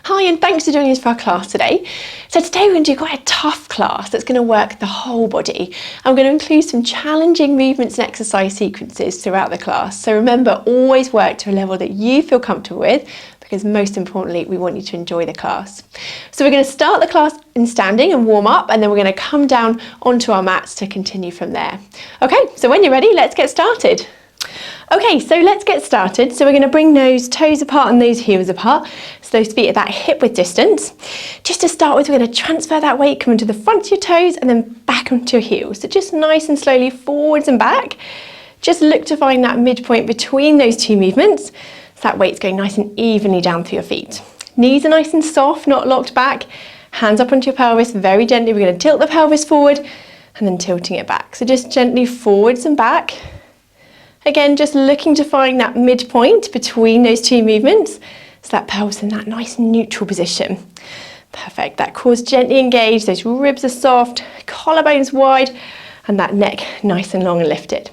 Hi, and thanks for joining us for our class today. So today we're going to do quite a tough class that's going to work the whole body. I'm going to include some challenging movements and exercise sequences throughout the class. So remember, always work to a level that you feel comfortable with, because most importantly, we want you to enjoy the class. So we're going to start the class in standing and warm up, and then we're going to come down onto our mats to continue from there. Okay, so when you're ready, let's get started. Okay, so let's get started. So we're going to bring those toes apart and those heels apart. So those feet at that hip width distance. Just to start with, we're going to transfer that weight coming to the front of your toes and then back onto your heels. So just nice and slowly forwards and back. Just look to find that midpoint between those two movements. So that weight's going nice and evenly down through your feet. Knees are nice and soft, not locked back. Hands up onto your pelvis, very gently. We're going to tilt the pelvis forward and then tilting it back. So just gently forwards and back. Again, just looking to find that midpoint between those two movements. So that pelvis in that nice neutral position. Perfect. That core's gently engaged, those ribs are soft, collarbones wide, and that neck nice and long and lifted.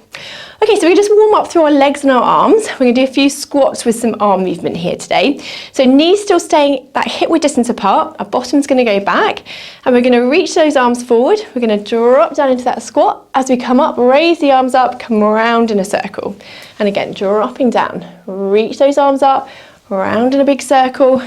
Okay, so we just warm up through our legs and our arms. We're going to do a few squats with some arm movement here today. So knees still staying that hip width distance apart. Our bottom's going to go back, and we're going to reach those arms forward. We're going to drop down into that squat. As we come up, raise the arms up, come around in a circle. And again, dropping down, reach those arms up, round in a big circle,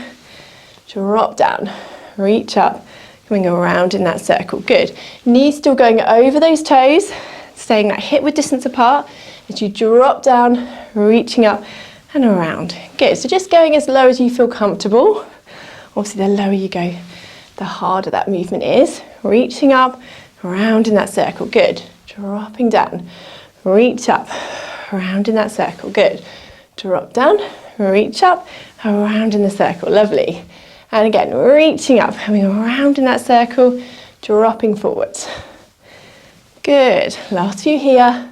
drop down, reach up, coming around in that circle. Good. Knees still going over those toes, staying that hip width distance apart as you drop down, reaching up and around. Good. So just going as low as you feel comfortable. Obviously, the lower you go, the harder that movement is. Reaching up, around in that circle. Good. Dropping down, reach up, around in that circle. Good. Drop down, reach up, around in the circle. Lovely. And again, reaching up, coming around in that circle, dropping forwards. Good. Last few here.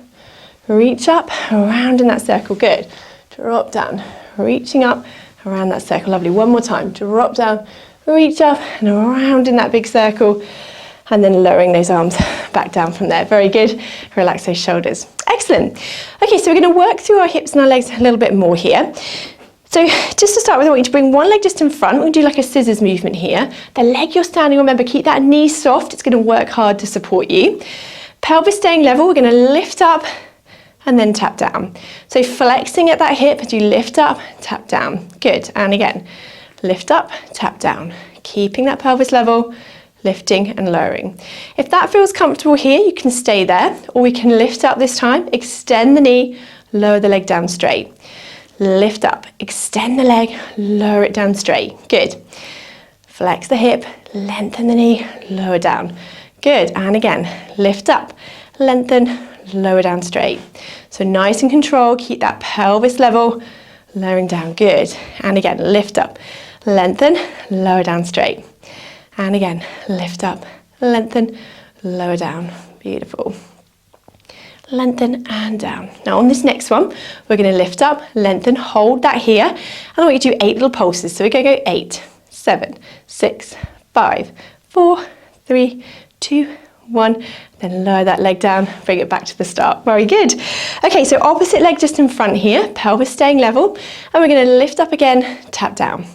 Reach up, around in that circle. Good. Drop down, reaching up, around that circle. Lovely. One more time. Drop down, reach up, and around in that big circle. And then lowering those arms back down from there. Very good. Relax those shoulders. Excellent. Okay, so we're going to work through our hips and our legs a little bit more here. So just to start with, I want you to bring one leg just in front. We're going to do like a scissors movement here. The leg you're standing, remember, keep that knee soft. It's going to work hard to support you. Pelvis staying level. We're going to lift up and then tap down. So flexing at that hip as you lift up, tap down. Good. And again, lift up, tap down. Keeping that pelvis level, lifting and lowering. If that feels comfortable here, you can stay there, or we can lift up this time, extend the knee, lower the leg down straight. Lift up, extend the leg, lower it down straight. Good. Flex the hip, lengthen the knee, lower down. Good. And again, lift up, lengthen, lower down straight. So nice and controlled, keep that pelvis level, lowering down. Good. And again, lift up, lengthen, lower down straight. And again, lift up, lengthen, lower down. Beautiful. Lengthen and down. Now on this next one, we're going to lift up, lengthen, hold that here. And I want you to do 8 little pulses. So we're going to go 8, 7, 6, 5, 4, 3, 2, 1. Then lower that leg down, bring it back to the start. Very good. Okay, so opposite leg just in front here, pelvis staying level. And we're going to lift up again, tap down.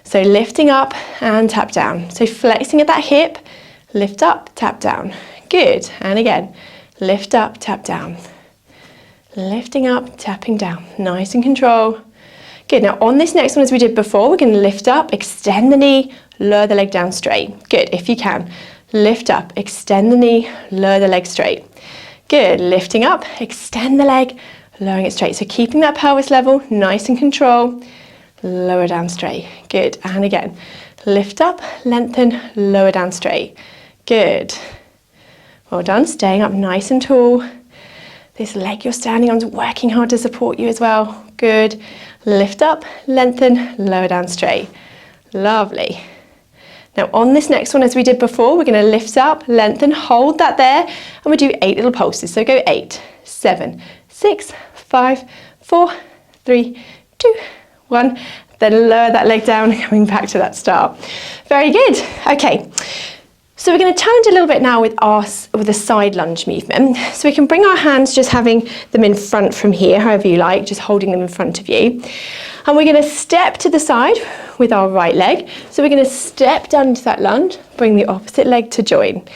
So lifting up and tap down. So flexing at that hip, lift up, tap down. Good. And again, lift up, tap down. Lifting up, tapping down. Nice and control. Good. Now on this next one, as we did before, we're going to lift up, extend the knee, lower the leg down straight. Good. If you can, lift up, extend the knee, lower the leg straight. Good. Lifting up, extend the leg, lowering it straight. So keeping that pelvis level, nice and control. Lower down straight. Good. And again, lift up, lengthen, lower down straight. Good. Well done. Staying up nice and tall. This leg you're standing on is working hard to support you as well. Good. Lift up, lengthen, lower down straight. Lovely. Now on this next one, as we did before, we're going to lift up, lengthen, hold that there, and we'll do 8 little pulses. So go 8, 7, 6, 5, 4, 3, 2, 1, then lower that leg down, coming back to that start. Very good. Okay, So we're going to challenge a little bit now with the side lunge movement. So we can bring our hands, just having them in front from here, however you like, just holding them in front of you. And we're going to step to the side with our right leg. So we're going to step down into that lunge, bring the opposite leg to join.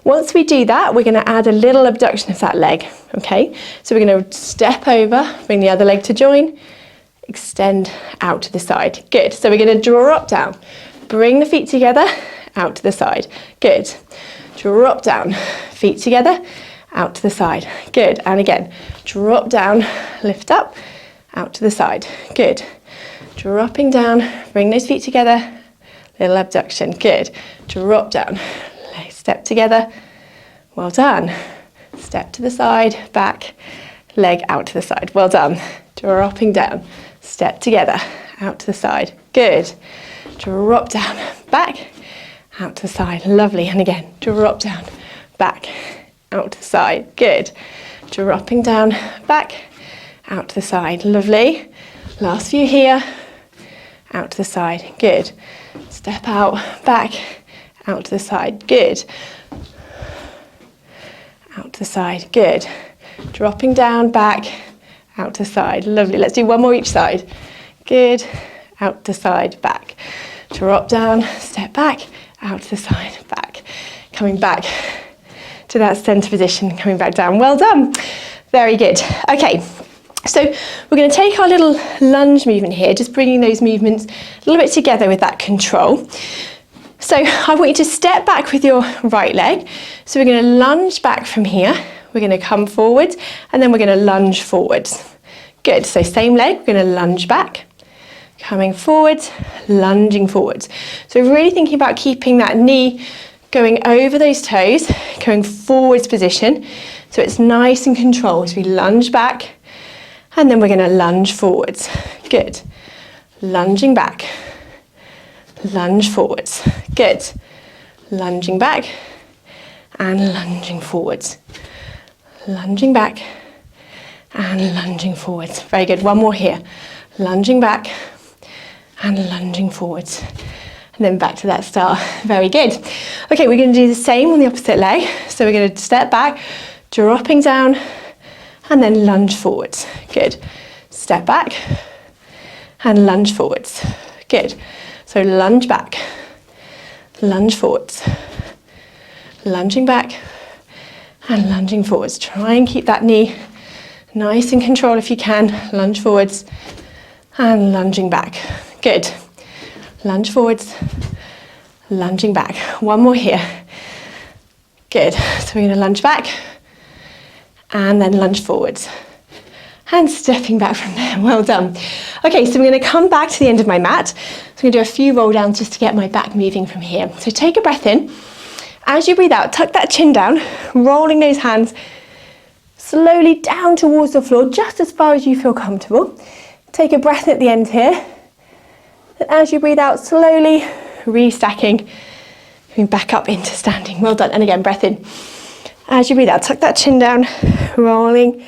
Once we do that, we're going to add a little abduction of that leg, okay? So we're going to step over, bring the other leg to join, extend out to the side. Good. So we're going to drop down, bring the feet together, out to the side. Good. Drop down, feet together, out to the side. Good. And again, drop down, lift up, out to the side. Good. Dropping down, bring those feet together, little abduction. Good. Drop down, step together. Well done. Step to the side, back, leg out to the side. Well done. Dropping down, step together, out to the side. Good. Drop down, back, out to the side. Lovely. And again, drop down, back, out to the side. Good. Dropping down, back, out to the side. Lovely. Last few here. Out to the side. Good. Step out, back, out to the side. Good. Out to the side. Good. Dropping down, back, out to the side. Lovely. Let's do one more each side. Good. Out to the side, back. Drop down, step back, out to the side, back. Coming back to that center position, coming back down. Well done. Very good. Okay, so we're going to take our little lunge movement here, just bringing those movements a little bit together with that control. So I want you to step back with your right leg. So we're going to lunge back from here. We're going to come forward, and then we're going to lunge forwards. Good. So same leg, we're going to lunge back. Coming forwards, lunging forwards. So really thinking about keeping that knee going over those toes, going forwards position. So it's nice and controlled. So we lunge back, and then we're going to lunge forwards. Good. Lunging back, lunge forwards. Good. Lunging back and lunging forwards. Lunging back and lunging forwards. Very good. One more here. Lunging back and lunging forwards, and then back to that start. Very good. Okay, we're going to do the same on the opposite leg. So we're going to step back, dropping down, and then lunge forwards. Good. Step back and lunge forwards. Good. So lunge back, lunge forwards, lunging back and lunging forwards. Try and keep that knee nice and controlled if you can. Lunge forwards and lunging back. Good. Lunge forwards, lunging back. One more here. Good. So we're going to lunge back and then lunge forwards and stepping back from there. Well done. Okay, so we're going to come back to the end of my mat. So I'm going to do a few roll downs just to get my back moving from here. So take a breath in. As you breathe out, tuck that chin down, rolling those hands slowly down towards the floor, just as far as you feel comfortable. Take a breath at the end here. And as you breathe out, slowly restacking, coming back up into standing. Well done. And again, breath in. As you breathe out, tuck that chin down, rolling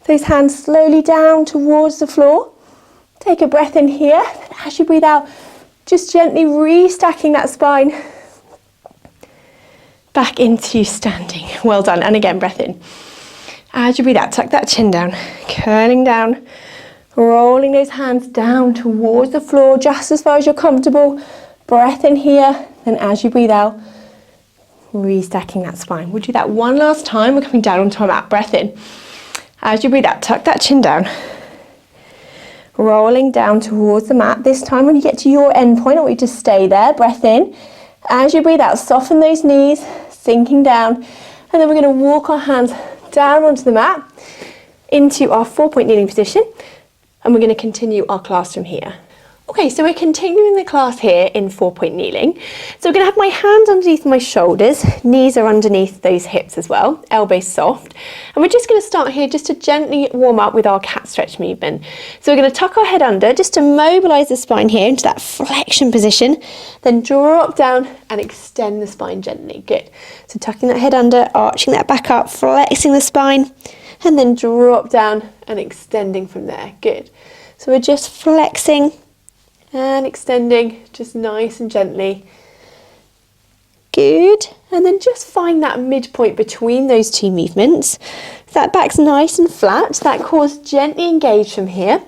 those hands slowly down towards the floor. Take a breath in here. And as you breathe out, just gently restacking that spine back into standing. Well done. And again, breath in. As you breathe out, tuck that chin down, curling down, rolling those hands down towards the floor just as far as you're comfortable. Breath in here, then as you breathe out, restacking that spine. We'll do that one last time. We're coming down onto our mat. Breath in. As you breathe out, tuck that chin down, rolling down towards the mat. This time when you get to your end point, I want you to stay there. Breath in. As you breathe out, soften those knees, sinking down, and then we're going to walk our hands down onto the mat into our 4-point kneeling position, and we're going to continue our class from here. Okay, so we're continuing the class here in 4-point kneeling. So we're going to have my hands underneath my shoulders, knees are underneath those hips as well, elbows soft. And we're just going to start here just to gently warm up with our cat stretch movement. So we're going to tuck our head under just to mobilise the spine here into that flexion position, then drop down and extend the spine gently. Good. So tucking that head under, arching that back up, flexing the spine, and then drop down and extending from there. Good. So we're just flexing and extending just nice and gently. good. And then just find that midpoint between those two movements. That back's nice and flat, that core's gently engaged from here,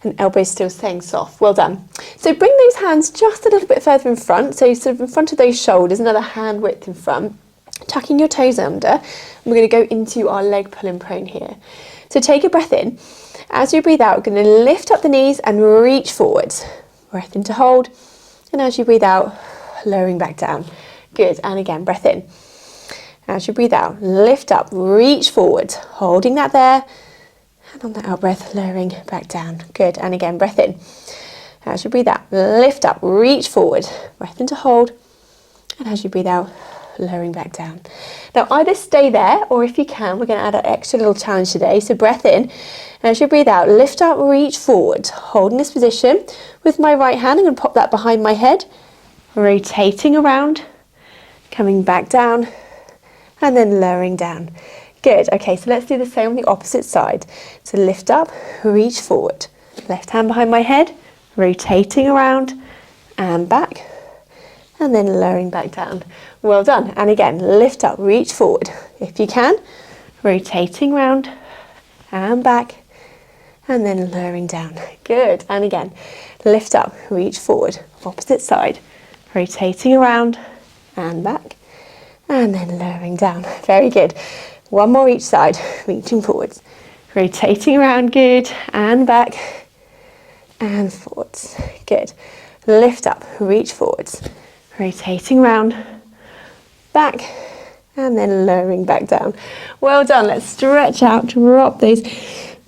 and elbows still staying soft. Well done. So bring those hands just a little bit further in front, so sort of in front of those shoulders, another hand width in front, tucking your toes under. We're going to go into our leg pulling prone here. So take a breath in. As you breathe out, we're going to lift up the knees and reach forwards. Breath in to hold, and as you breathe out, lowering back down. Good, and again, breath in. As you breathe out, lift up, reach forward, holding that there, and on the out breath, lowering back down. Good, and again, breath in. As you breathe out, lift up, reach forward, breath in to hold, and as you breathe out, lowering back down. Now either stay there, or if you can, we're going to add an extra little challenge today. So breath in, and as you breathe out, lift up, reach forward, holding this position. With my right hand, I'm going to pop that behind my head, rotating around, coming back down, and then lowering down. Good, okay, so let's do the same on the opposite side. So lift up, reach forward, left hand behind my head, rotating around and back, and then lowering back down. Well done, and again, lift up, reach forward. If you can, rotating around and back, and then lowering down. Good, and again, lift up, reach forward, opposite side, rotating around and back, and then lowering down. Very good. One more each side, reaching forwards, rotating around, good, and back, and forwards. Good. Lift up, reach forwards, rotating around, back, and then lowering back down. Well done. Let's stretch out, drop those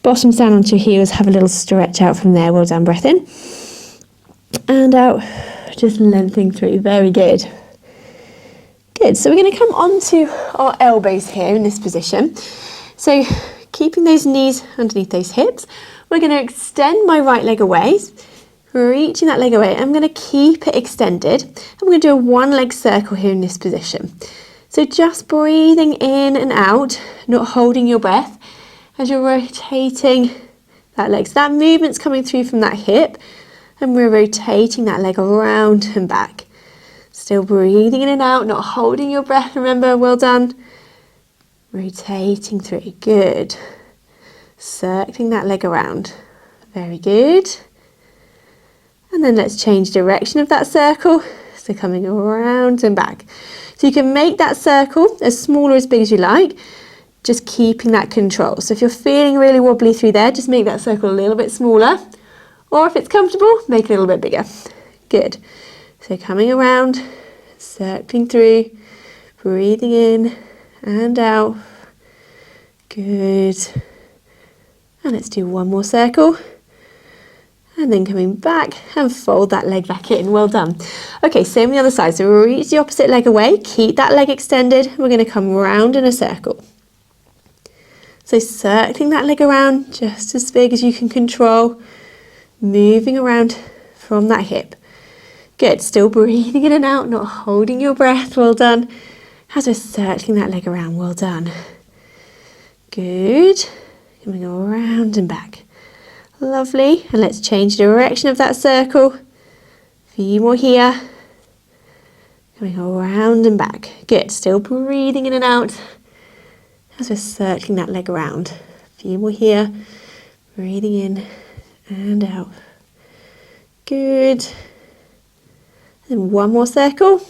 bottoms down onto your heels, have a little stretch out from there. Well done. Breath in and out, just lengthening through. Very good. Good, so we're going to come onto our elbows here in this position. So keeping those knees underneath those hips, we're going to extend my right leg away, reaching that leg away. I'm going to keep it extended. I'm going to do a one leg circle here in this position. So just breathing in and out, not holding your breath as you're rotating that leg. So that movement's coming through from that hip, and we're rotating that leg around and back. Still breathing in and out, not holding your breath, remember, well done. Rotating through, good. Circling that leg around, very good. And then let's change direction of that circle, so coming around and back. So you can make that circle as small or as big as you like, just keeping that control. So if you're feeling really wobbly through there, just make that circle a little bit smaller, or if it's comfortable, make it a little bit bigger. Good. So coming around, circling through, breathing in and out. Good. And let's do one more circle. And then coming back and fold that leg back in. Well done. Okay, same on the other side. So reach the opposite leg away, keep that leg extended. We're going to come round in a circle. So circling that leg around just as big as you can control, moving around from that hip. Good, still breathing in and out, not holding your breath. Well done. As we're circling that leg around, well done. Good. Coming around and back. Lovely. And let's change the direction of that circle. A few more here. Coming around and back. Good, still breathing in and out as we're circling that leg around. A few more here. Breathing in and out. Good. And one more circle.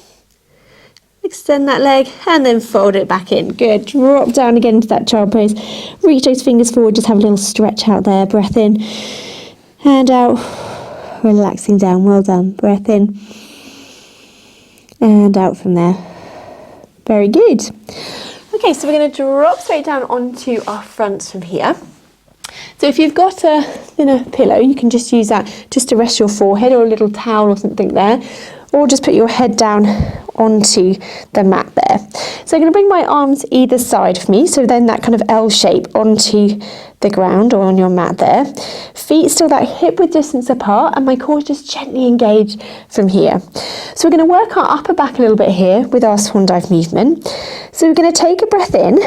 Extend that leg and then fold it back in. Good. Drop down again into that child pose. Reach those fingers forward. Just have a little stretch out there. Breath in and out. Relaxing down. Well done. Breath in and out from there. Very good. Okay, so we're going to drop straight down onto our fronts from here. So if you've got a thinner pillow, you can just use that just to rest your forehead, or a little towel or something there, or just put your head down onto the mat there. So I'm going to bring my arms either side of me, so then that kind of L shape onto the ground or on your mat there. Feet still that hip width distance apart, and my core just gently engaged from here. So we're going to work our upper back a little bit here with our swan dive movement. So we're going to take a breath in.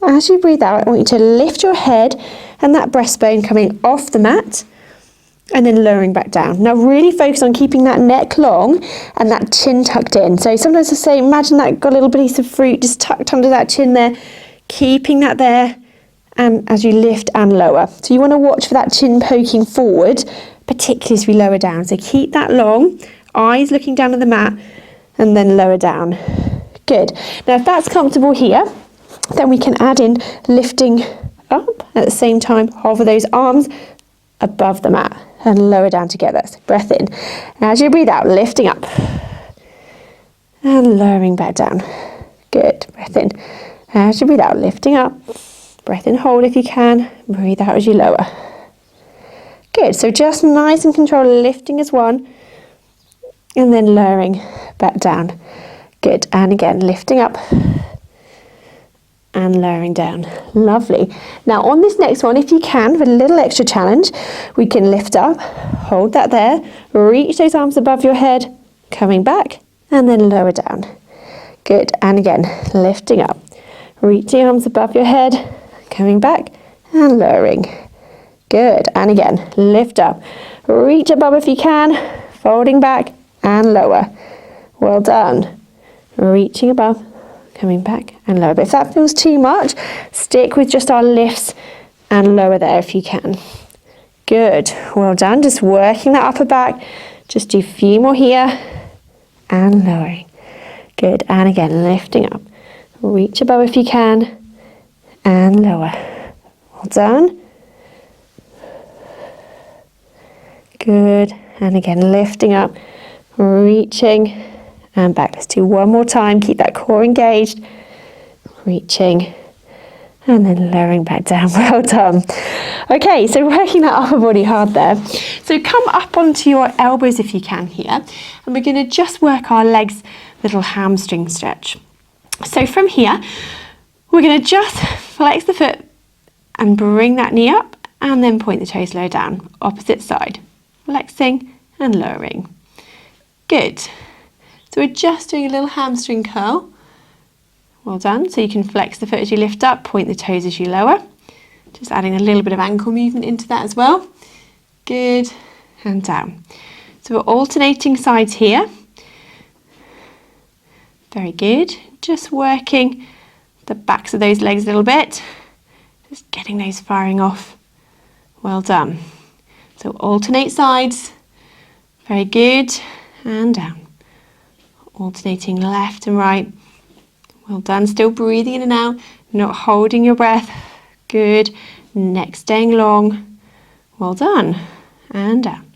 As you breathe out, I want you to lift your head and that breastbone coming off the mat, and then lowering back down. Now really focus on keeping that neck long and that chin tucked in. So sometimes I say, imagine that got a little piece of fruit just tucked under that chin there, keeping that there, and as you lift and lower. So you want to watch for that chin poking forward, particularly as we lower down. So keep that long, eyes looking down at the mat, and then lower down. Good. Now if that's comfortable here, then we can add in lifting up at the same time, hover those arms above the mat and lower down together. So breath in. And as you breathe out, lifting up and lowering back down. Good. Breath in. And as you breathe out, lifting up. Breath in, hold if you can. Breathe out as you lower. Good. So just nice and controlled, lifting as one and then lowering back down. Good. And again, lifting up and lowering down. Lovely. Now on this next one, if you can, with a little extra challenge, we can lift up, hold that there, reach those arms above your head, coming back, and then lower down. Good. And again, lifting up, reaching arms above your head, coming back, and lowering. Good. And again, lift up, reach above if you can, folding back, and lower. Well done. Reaching above, coming back and lower. But if that feels too much, stick with just our lifts and lower there if you can. Good. Well done. Just working that upper back. Just do a few more here and lowering. Good. And again, lifting up. Reach above if you can and lower. Well done. Good. And again, lifting up, reaching and back. Let's do one more time. Keep that core engaged. Reaching and then lowering back down. Well done. Okay, so working that upper body hard there. So come up onto your elbows if you can here. And we're going to just work our legs, little hamstring stretch. So from here, we're going to just flex the foot and bring that knee up and then point the toes lower down. Opposite side. Flexing and lowering. Good. So we're just doing a little hamstring curl. Well done. So you can flex the foot as you lift up, point the toes as you lower. Just adding a little bit of ankle movement into that as well. Good. And down. So we're alternating sides here. Very good. Just working the backs of those legs a little bit. Just getting those firing off. Well done. So alternate sides. Very good. And down. Alternating left and right. Well done. Still breathing in and out, not holding your breath. Good. Neck staying long. Well done. And down.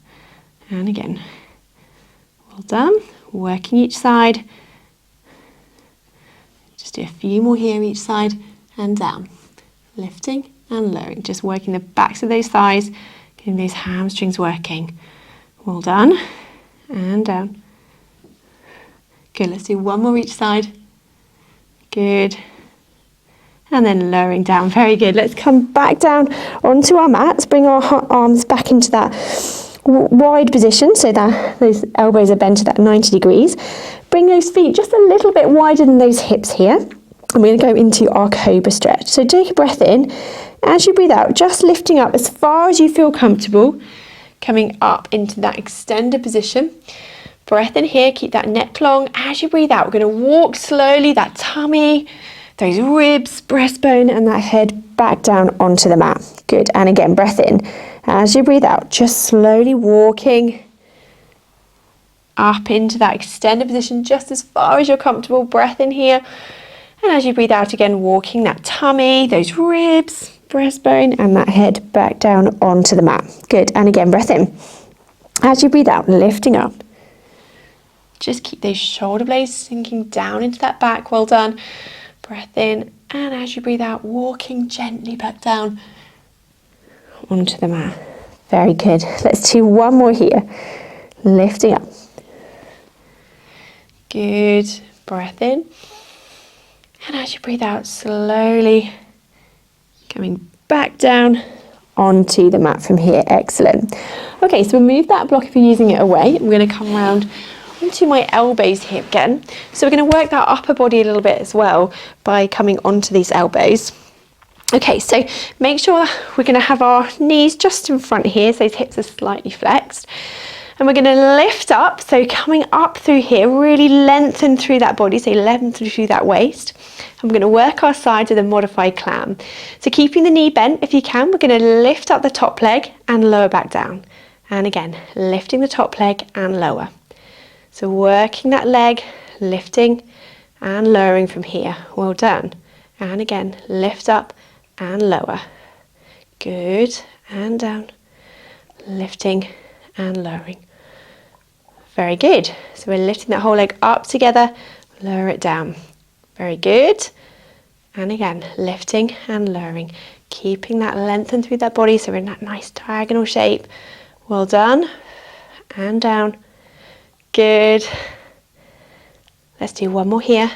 And again. Well done. Working each side. Just do a few more here each side and down. Lifting and lowering. Just working the backs of those thighs, getting those hamstrings working. Well done. And down. Good, let's do one more each side. Good. And then lowering down. Very good. Let's come back down onto our mats. Bring our arms back into that wide position so that those elbows are bent to that 90 degrees. Bring those feet just a little bit wider than those hips here. And we're going to go into our cobra stretch. So take a breath in. As you breathe out, just lifting up as far as you feel comfortable. Coming up into that extended position. Breath in here, keep that neck long. As you breathe out, we're going to walk slowly, that tummy, those ribs, breastbone, and that head back down onto the mat. Good. And again, breath in. As you breathe out, just slowly walking up into that extended position, just as far as you're comfortable. Breath in here. And as you breathe out again, walking that tummy, those ribs, breastbone, and that head back down onto the mat. Good. And again, breath in. As you breathe out, lifting up. Just keep those shoulder blades sinking down into that back. Well done. Breath in. And as you breathe out, walking gently back down onto the mat. Very good. Let's do one more here. Lifting up. Good. Breath in. And as you breathe out, slowly coming back down onto the mat from here. Excellent. Okay, so we'll move that block if you're using it away. I'm going to come around onto my elbows here again. So we're going to work that upper body a little bit as well by coming onto these elbows. Okay, so make sure we're going to have our knees just in front here, so those hips are slightly flexed. And we're going to lift up, so coming up through here, really lengthen through that body, so lengthen through that waist. And we're going to work our sides with a modified clam. So keeping the knee bent if you can, we're going to lift up the top leg and lower back down. And again, lifting the top leg and lower. So working that leg, lifting and lowering from here. Well done. And again, lift up and lower. Good. And down. Lifting and lowering. Very good. So we're lifting that whole leg up together, lower it down. Very good. And again, lifting and lowering, keeping that lengthen through that body, so we're in that nice diagonal shape. Well done. And down. Good. Let's do one more here.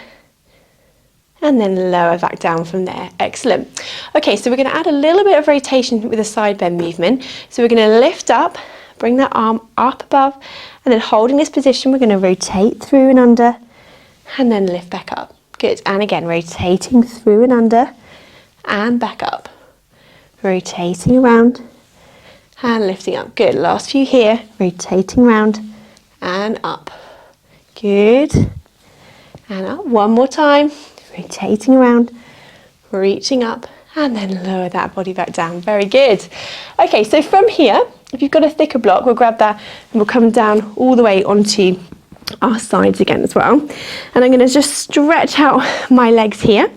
And then lower back down from there. Excellent. Okay, so we're going to add a little bit of rotation with a side bend movement. So we're going to lift up, bring that arm up above, and then holding this position, we're going to rotate through and under, and then lift back up. Good. And again, rotating through and under, and back up. Rotating around, and lifting up. Good. Last few here. Rotating around, and up. Good. And up. One more time. Rotating around, reaching up, and then lower that body back down. Very good. Okay, so from here, if you've got a thicker block, we'll grab that and we'll come down all the way onto our sides again as well. And I'm going to just stretch out my legs here.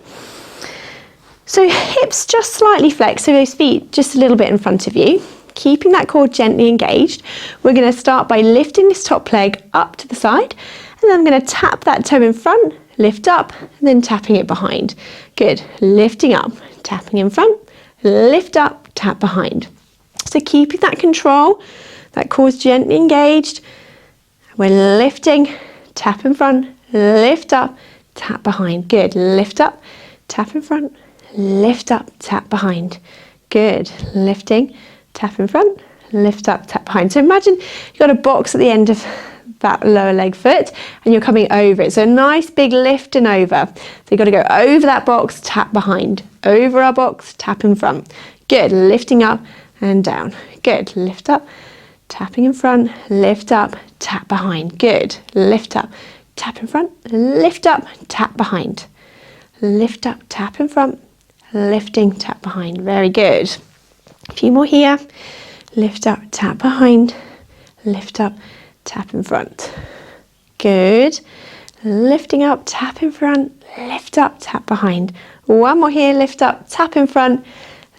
So hips just slightly flexed, so those feet just a little bit in front of you. Keeping that core gently engaged, we're going to start by lifting this top leg up to the side, and then I'm going to tap that toe in front, lift up, and then tapping it behind. Good. Lifting up, tapping in front, lift up, tap behind. So keeping that control, that core's gently engaged. We're lifting, tap in front, lift up, tap behind. Good. Lift up, tap in front, lift up, tap behind. Good. Lifting, tap in front, lift up, tap behind. So imagine you've got a box at the end of that lower leg foot and you're coming over it. So a nice big lift and over. So you've got to go over that box, tap behind. Over our box, tap in front. Good. Lifting up and down. Good. Lift up, tapping in front, lift up, tap behind. Good. Lift up, tap in front, lift up, tap behind. Lift up, tap in front, lifting, tap behind. Very good. A few more here. Lift up, tap behind, lift up, tap in front. Good. Lifting up, tap in front, lift up, tap behind. One more here, lift up, tap in front,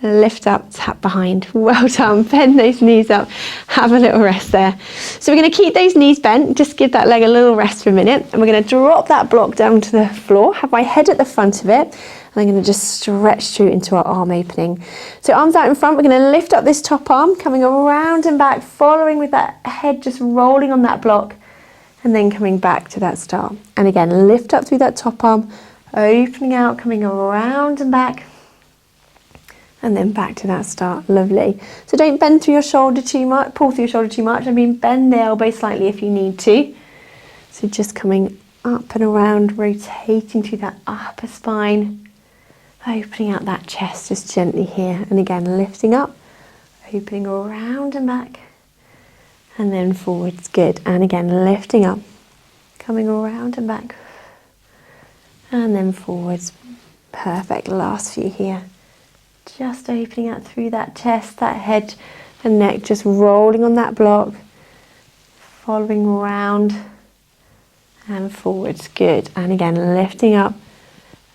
lift up, tap behind. Well done. Bend those knees up. Have a little rest there. So we're going to keep those knees bent. Just give that leg a little rest for a minute. And we're going to drop that block down to the floor. Have my head at the front of it. And I'm going to just stretch through into our arm opening. So arms out in front. We're going to lift up this top arm, coming around and back, following with that head just rolling on that block. And then coming back to that start. And again, lift up through that top arm, opening out, coming around and back. And then back to that start. Lovely. So don't bend through your shoulder too much, pull through your shoulder too much. I mean, bend the elbow slightly if you need to. So just coming up and around, rotating through that upper spine, opening out that chest just gently here. And again, lifting up, opening around and back, and then forwards. Good. And again, lifting up, coming around and back, and then forwards. Perfect. Last few here. Just opening out through that chest, that head and neck, just rolling on that block, following around and forwards. Good. And again, lifting up,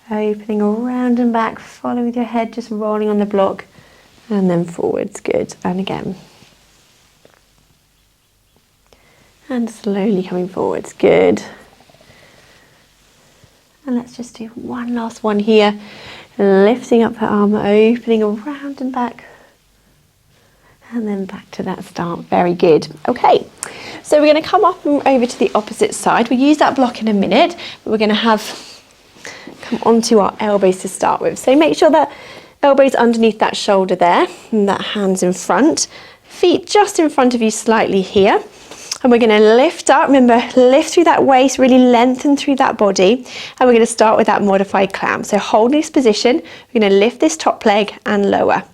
opening around and back, following with your head, just rolling on the block and then forwards. Good. And again. And slowly coming forwards. Good. And let's just do one last one here. Lifting up that arm, opening around and back, and then back to that start. Very good. Okay, so we're going to come up and over to the opposite side. We'll use that block in a minute, but we're going to come onto our elbows to start with. So make sure that elbows underneath that shoulder there, and that hands in front, feet just in front of you slightly here. And And we're going to lift up, remember, lift through that waist, really lengthen through that body. And we're going to start with that modified clamp. So hold this position, we're going to lift this top leg and lower.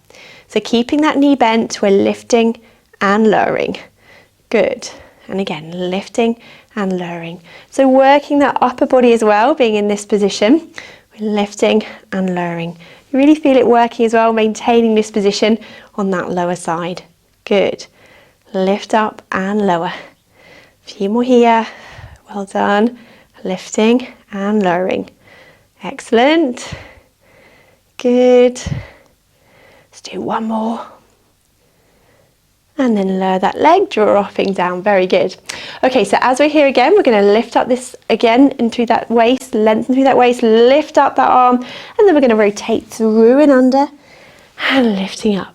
So keeping that knee bent, we're lifting and lowering. Good. And again, lifting and lowering. So working that upper body as well, being in this position, we're lifting and lowering. You really feel it working as well, maintaining this position on that lower side. Good. Lift up and lower. A few more here. Well done. Lifting and lowering. Excellent. Good. Let's do one more. And then lower that leg, dropping down. Very good. Okay, so as we're here again, we're going to lift up this again in through that waist, lengthen through that waist, lift up that arm, and then we're going to rotate through and under and lifting up.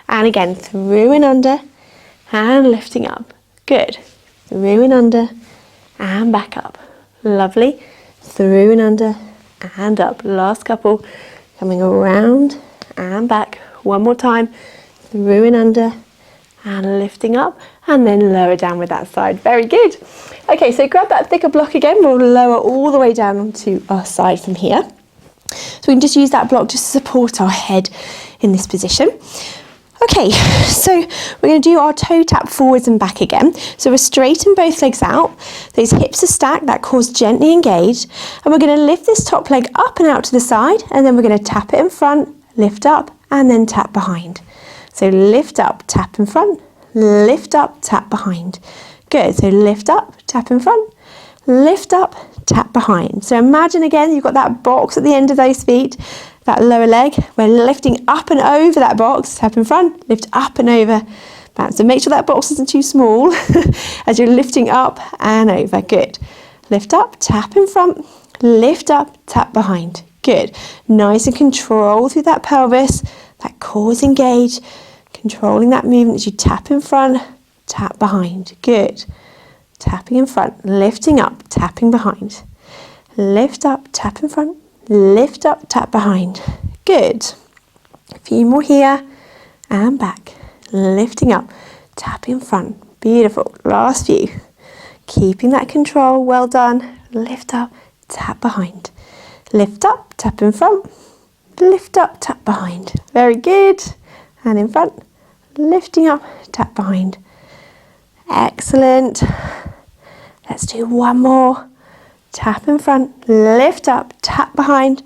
And again, through and under and lifting up. Good. Through and under and back up. Lovely. Through and under and up. Last couple. Coming around and back. One more time. Through and under and lifting up, and then lower down with that side. Very good. Okay, so grab that thicker block again. We'll lower all the way down onto our side from here. So we can just use that block just to support our head in this position. Okay, so we're going to do our toe tap forwards and back again. So we're straighten both legs out. Those hips are stacked, that core's gently engaged. And we're going to lift this top leg up and out to the side, and then we're going to tap it in front, lift up, and then tap behind. So lift up, tap in front, lift up, tap behind. Good, so lift up, tap in front, lift up, tap behind. So imagine again, you've got that box at the end of those feet, that lower leg. We're lifting up and over that box, tap in front, lift up and over. Back. So make sure that box isn't too small as you're lifting up and over. Good. Lift up, tap in front, lift up, tap behind. Good. Nice and control through that pelvis. That core's engaged, controlling that movement as you tap in front, tap behind. Good. Tapping in front, lifting up, tapping behind. Lift up, tap in front, lift up, tap behind. Good. A few more here and back. Lifting up, tapping in front. Beautiful. Last few. Keeping that control. Well done. Lift up, tap behind. Lift up, tap in front. Lift up, tap behind. Very good. And in front, lifting up, tap behind. Excellent. Let's do one more. Tap in front, lift up, tap behind,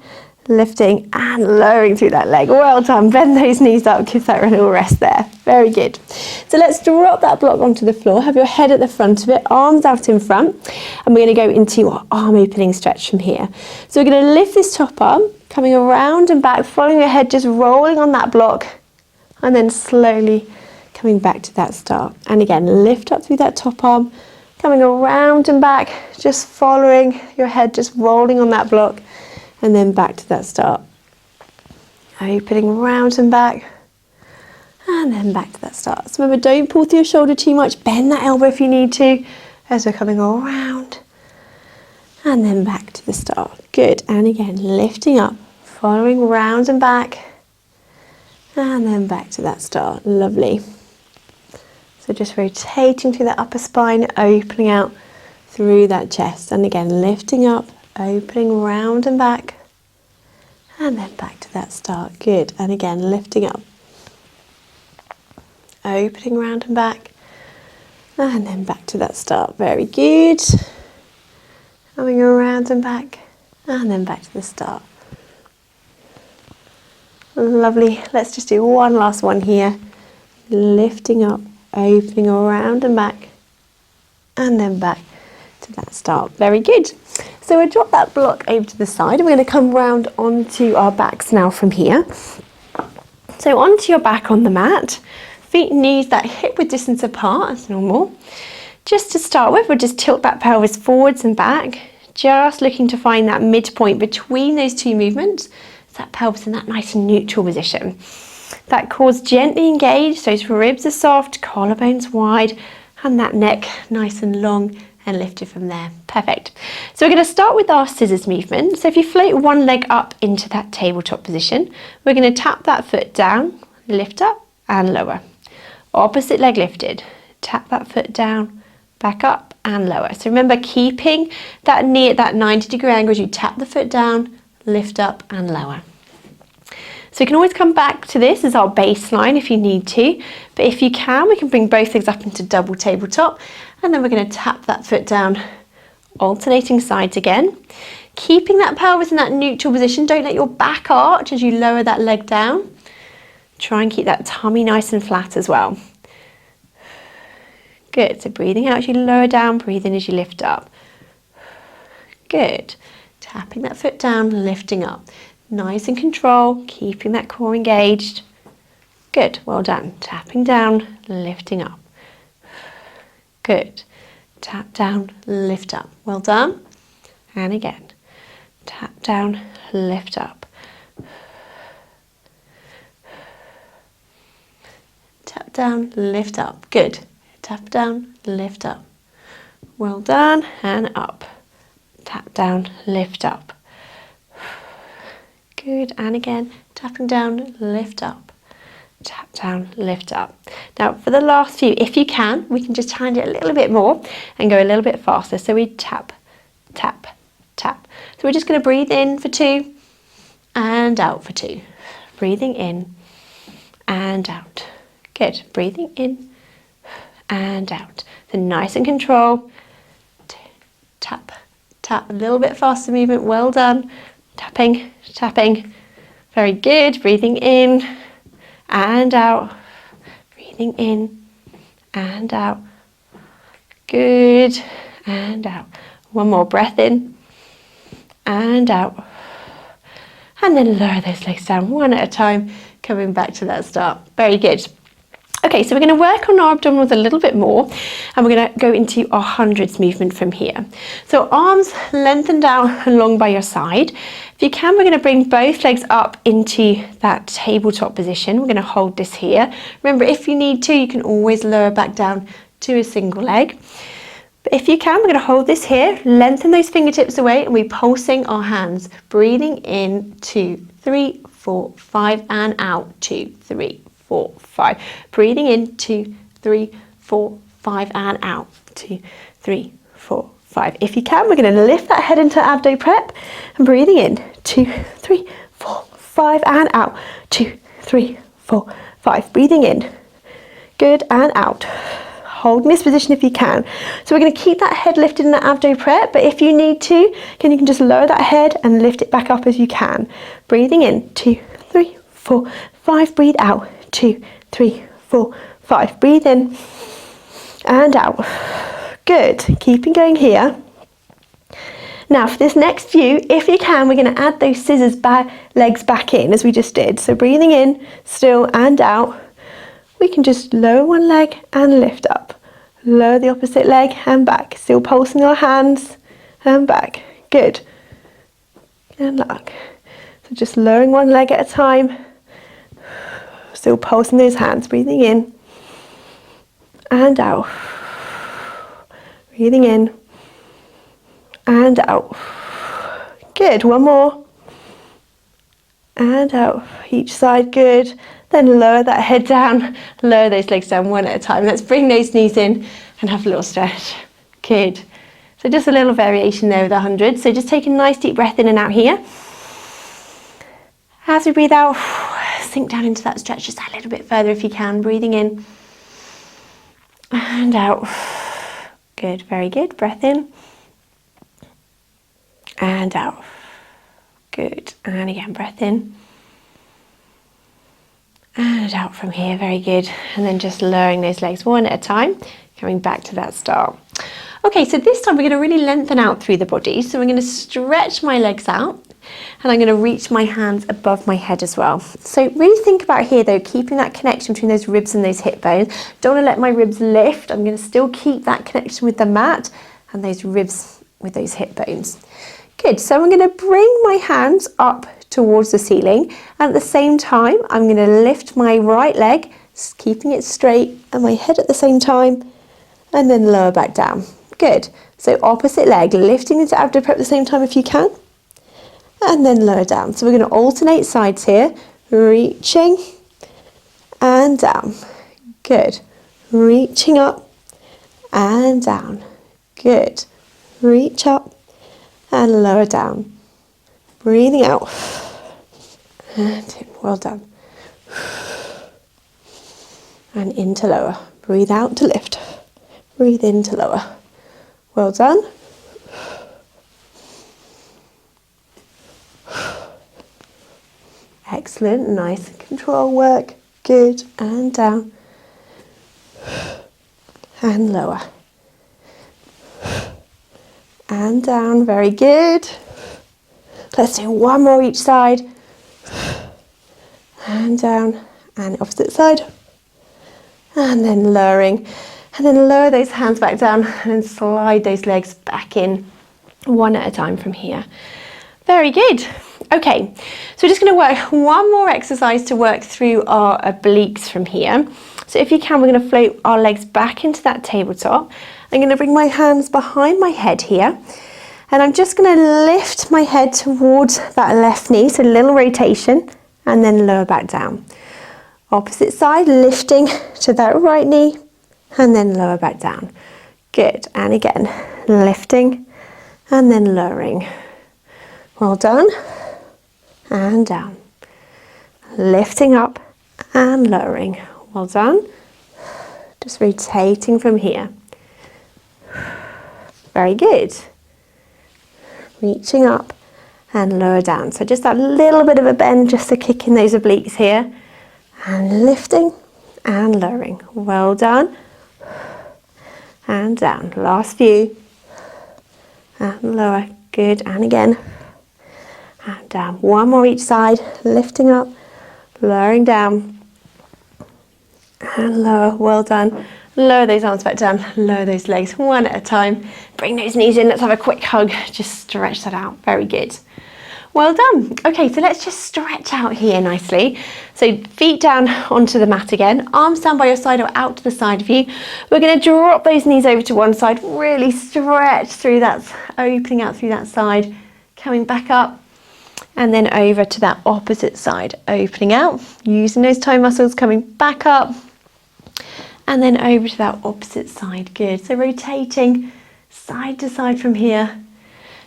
lifting and lowering through that leg. Well done. Bend those knees up, give that a little rest there. Very good. So let's drop that block onto the floor. Have your head at the front of it, arms out in front. And we're going to go into our arm opening stretch from here. So we're going to lift this top arm, coming around and back, following your head, just rolling on that block. And then slowly coming back to that start. And again, lift up through that top arm, coming around and back, just following your head, just rolling on that block. And then back to that start. Opening round and back. And then back to that start. So remember, don't pull through your shoulder too much. Bend that elbow if you need to, as we're coming around. And then back to the start. Good. And again, lifting up, following round and back. And then back to that start. Lovely. So just rotating through that upper spine, opening out through that chest. And again, lifting up, opening round and back. And then back to that start. Good. And again, lifting up. Opening round and back. And then back to that start. Very good. Coming around and back. And then back to the start. Lovely. Let's just do one last one here. Lifting up, opening around and back. And then back to that start. Very good. So we'll drop that block over to the side. We're going to come round onto our backs now from here. So onto your back on the mat. Feet and knees that hip width distance apart as normal. Just to start with, we'll just tilt that pelvis forwards and back. Just looking to find that midpoint between those two movements. So that pelvis in that nice and neutral position. That core's gently engaged, those ribs are soft, collarbones wide, and that neck nice and long and lifted from there. Perfect. So we're going to start with our scissors movement. So if you float one leg up into that tabletop position, we're going to tap that foot down, lift up and lower. Opposite leg lifted. Tap that foot down, back up and lower. So remember, keeping that knee at that 90-degree angle as you tap the foot down, lift up and lower. So you can always come back to this as our baseline if you need to, but if you can, we can bring both legs up into double tabletop, and then we're going to tap that foot down, alternating sides again. Keeping that pelvis in that neutral position, don't let your back arch as you lower that leg down. Try and keep that tummy nice and flat as well. Good, so breathing out as you lower down, breathe in as you lift up. Good, tapping that foot down, lifting up. Nice and control, keeping that core engaged. Good, well done. Tapping down, lifting up. Good, tap down, lift up. Well done. And again, tap down, lift up. Tap down, lift up. Good. Tap down, lift up. Well done, and up. Tap down, lift up. Good, and again, tapping down, lift up. Tap down, lift up. Now for the last few, if you can, we can just challenge it a little bit more and go a little bit faster. So we tap, tap, tap. So we're just going to breathe in for 2 and out for 2. Breathing in and out. Good, breathing in and out. So nice and control. Tap, tap, a little bit faster movement, well done. Tapping, tapping, very good. Breathing in and out, breathing in and out. Good, and out. One more breath in and out. And then lower those legs down one at a time, coming back to that start. Very good. Okay, so we're going to work on our abdominals a little bit more, and we're going to go into our hundreds movement from here. So arms lengthened down and long by your side. If you can, we're going to bring both legs up into that tabletop position. We're going to hold this here. Remember, if you need to, you can always lower back down to a single leg. But if you can, we're going to hold this here, lengthen those fingertips away, and we're pulsing our hands. Breathing in, 2, 3, 4, 5, and out, 2, 3, 4, 5. Breathing in, 2, 3, 4, 5, and out, 2, 3, 4, 5. If you can, we're going to lift that head into abdo prep, and breathing in, 2, 3, 4, 5, and out, 2, 3, 4, 5. Breathing in, good, and out. Holding this position if you can. So we're going to keep that head lifted in the abdo prep, but if you need to, you can just lower that head and lift it back up as you can. Breathing in, 2, 3, 4, 5. Breathe out, 2, 3, 4, 5. Breathe in and out. Good. Keeping going here. Now for this next few, if you can, we're going to add those scissors legs back in as we just did. So breathing in, still, and out. We can just lower one leg and lift up. Lower the opposite leg and back. Still pulsing our hands and back. Good. And look. So just lowering one leg at a time. Still pulsing those hands. Breathing in and out. Breathing in and out. Good. One more. And out. Each side. Good. Then lower that head down, lower those legs down one at a time. Let's bring those knees in and have a little stretch. Good. So just a little variation there with 100. So just take a nice deep breath in and out here. As we breathe out, sink down into that stretch just a little bit further if you can. Breathing in and out. Good, very good. Breath in and out. Good. And again, breath in. And out from here, very good. And then just lowering those legs one at a time, coming back to that start. Okay, so this time we're going to really lengthen out through the body. So I'm going to stretch my legs out, and I'm going to reach my hands above my head as well. So really think about here though, keeping that connection between those ribs and those hip bones. Don't want to let my ribs lift. I'm going to still keep that connection with the mat and those ribs with those hip bones. Good, so I'm going to bring my hands up towards the ceiling, and at the same time I'm going to lift my right leg, keeping it straight, and my head at the same time, and then lower back down. Good, so opposite leg, lifting into abdo prep at the same time if you can, and then lower down. So we're going to alternate sides here, reaching and down. Good, reaching up and down. Good. Reach up and lower down. Breathing out. And in. Well done. And in to lower. Breathe out to lift. Breathe in to lower. Well done. Excellent. Nice control work. Good. And down. And lower. And down. Very good. Let's do one more each side. And down. And opposite side. And then lowering. And then lower those hands back down and slide those legs back in one at a time from here. Very good. Okay, so we're just going to work one more exercise to work through our obliques from here. So if you can, we're going to float our legs back into that tabletop. I'm going to bring my hands behind my head here. And I'm just going to lift my head towards that left knee, so a little rotation, and then lower back down. Opposite side, lifting to that right knee, and then lower back down. Good, and again, lifting, and then lowering. Well done, and down. Lifting up, and lowering. Well done. Just rotating from here. Very good. Reaching up and lower down. So just that little bit of a bend just to kick in those obliques here. And lifting and lowering. Well done. And down. Last few. And lower. Good. And again. And down. One more each side. Lifting up. Lowering down. And lower. Well done. Lower those arms back down. Lower those legs one at a time. Bring those knees in. Let's have a quick hug. Just stretch that out. Very good. Well done. Okay, so let's just stretch out here nicely. So feet down onto the mat again. Arms down by your side or out to the side of you. We're going to drop those knees over to one side. Really stretch through that, opening out through that side. Coming back up. And then over to that opposite side. Opening out. Using those toe muscles. Coming back up. And then over to that opposite side. Good. So rotating side to side from here.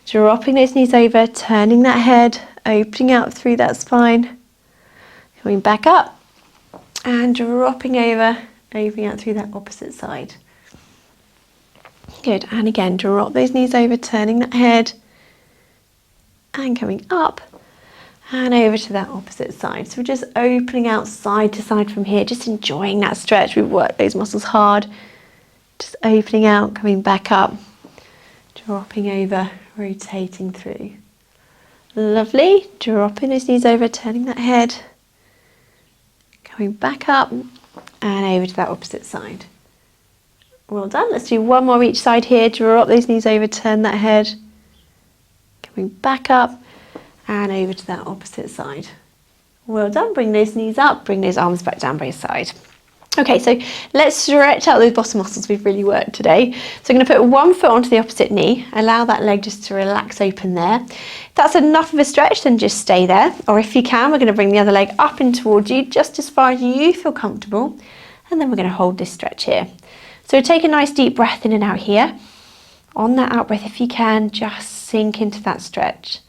Dropping those knees over, turning that head, opening out through that spine. Coming back up and dropping over, opening out through that opposite side. Good. And again, drop those knees over, turning that head and coming up and over to that opposite side. So we're just opening out side to side from here, just enjoying that stretch. We've worked those muscles hard. Just opening out, coming back up, dropping over, rotating through. Lovely. Dropping those knees over, turning that head, coming back up and over to that opposite side. Well done. Let's do one more each side here. Drop those knees over, turn that head, coming back up and over to that opposite side. Well done. Bring those knees up, bring those arms back down by your side. Okay, so let's stretch out those bottom muscles we've really worked today. So I'm going to put one foot onto the opposite knee, allow that leg just to relax open there. If that's enough of a stretch, then just stay there. Or if you can, we're going to bring the other leg up and towards you, just as far as you feel comfortable. And then we're going to hold this stretch here. So take a nice deep breath in and out here. On that out breath, if you can, just sink into that stretch.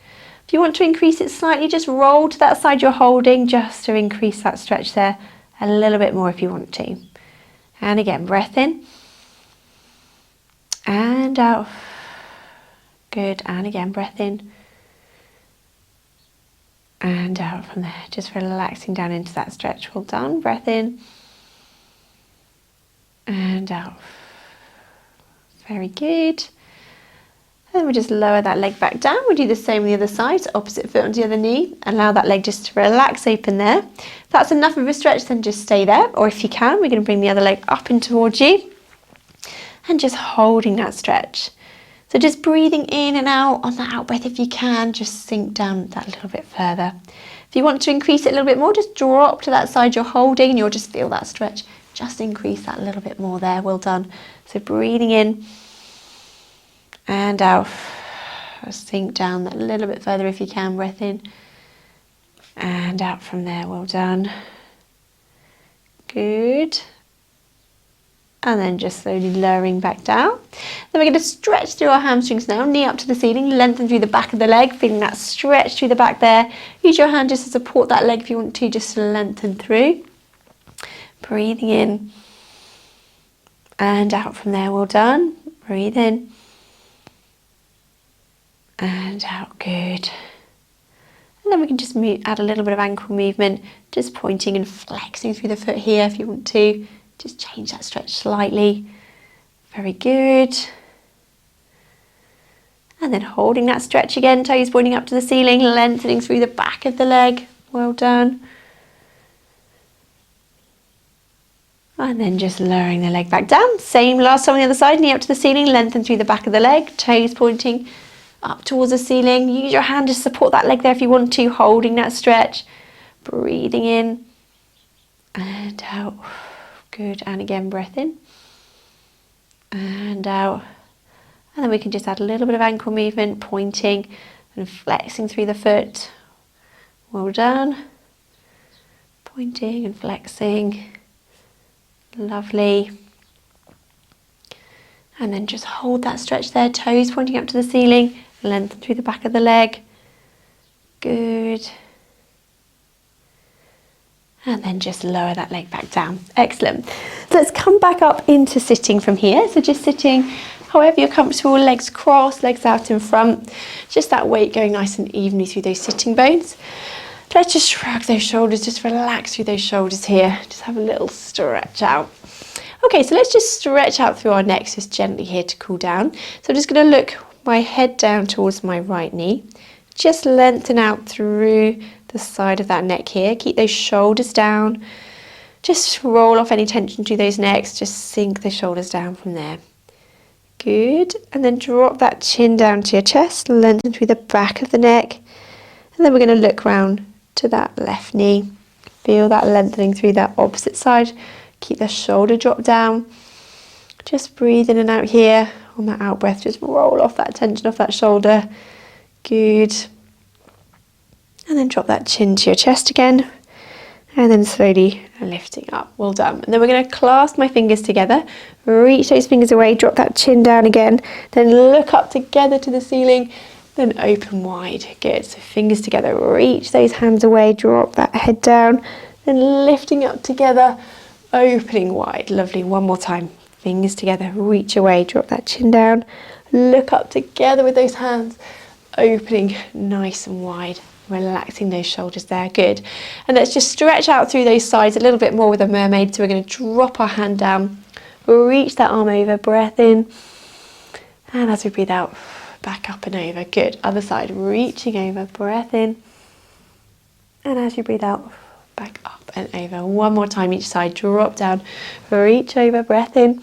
If you want to increase it slightly, just roll to that side you're holding, just to increase that stretch there. A little bit more if you want to. And again, breath in. And out. Good. And again, breath in. And out from there. Just relaxing down into that stretch. Well done. Breath in. And out. Very good. And we'll just lower that leg back down. We'll do the same on the other side. So opposite foot onto the other knee. Allow that leg just to relax open there. If that's enough of a stretch, then just stay there. Or if you can, we're going to bring the other leg up and towards you. And just holding that stretch. So just breathing in and out on that out breath if you can. Just sink down that little bit further. If you want to increase it a little bit more, just drop to that side you're holding and you'll just feel that stretch. Just increase that a little bit more there. Well done. So breathing in. And out. Sink down that a little bit further if you can. Breath in. And out from there. Well done. Good. and then just slowly lowering back down. Then we're going to stretch through our hamstrings now, knee up to the ceiling, lengthen through the back of the leg, feeling that stretch through the back there. Use your hand just to support that leg if you want to, just to lengthen through. Breathing in and out from there, well done. Breathe in and out, good. And then we can just add a little bit of ankle movement, just pointing and flexing through the foot here if you want to. Just change that stretch slightly. Very good. And then holding that stretch again, toes pointing up to the ceiling, lengthening through the back of the leg. Well done. And then just lowering the leg back down. Same last time on the other side, knee up to the ceiling, lengthen through the back of the leg, toes pointing up towards the ceiling. Use your hand to support that leg there if you want to, holding that stretch. Breathing in and out. Good, and again, breath in and out. And then we can just add a little bit of ankle movement, pointing and flexing through the foot. Well done. Pointing and flexing. Lovely. And then just hold that stretch there, toes pointing up to the ceiling, lengthen through the back of the leg. Good. And then just lower that leg back down. Excellent. So let's come back up into sitting from here. So just sitting however you're comfortable, legs crossed, legs out in front. Just that weight going nice and evenly through those sitting bones. Let's just shrug those shoulders, just relax through those shoulders here. Just have a little stretch out. Okay, so let's just stretch out through our necks just gently here to cool down. So I'm just going to look my head down towards my right knee. Just lengthen out through the side of that neck here. Keep those shoulders down. Just roll off any tension through those necks. Just sink the shoulders down from there. Good. And then drop that chin down to your chest. Lengthen through the back of the neck. And then we're going to look round to that left knee. Feel that lengthening through that opposite side. Keep the shoulder drop down. Just breathe in and out here. On that out breath, just roll off that tension off that shoulder. Good. And then drop that chin to your chest again. And then slowly lifting up. Well done. And then we're going to clasp my fingers together. Reach those fingers away. Drop that chin down again. Then look up together to the ceiling. Then open wide. Good. So fingers together. Reach those hands away. Drop that head down. Then lifting up together. Opening wide. Lovely. One more time. Fingers together. Reach away. Drop that chin down. Look up together with those hands. Opening nice and wide. Relaxing those shoulders there. Good. And let's just stretch out through those sides a little bit more with a mermaid. So we're going to drop our hand down. Reach that arm over. Breath in. And as we breathe out, back up and over. Good. Other side. Reaching over. Breath in. And as you breathe out, back up and over. One more time each side. Drop down. Reach over. Breath in.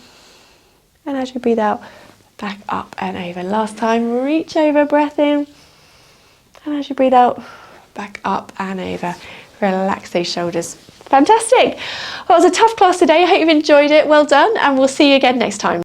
And as you breathe out, back up and over. Last time. Reach over. Breath in. And as you breathe out, back up and over. Relax those shoulders. Fantastic. Well, it was a tough class today. I hope you've enjoyed it. Well done. And we'll see you again next time.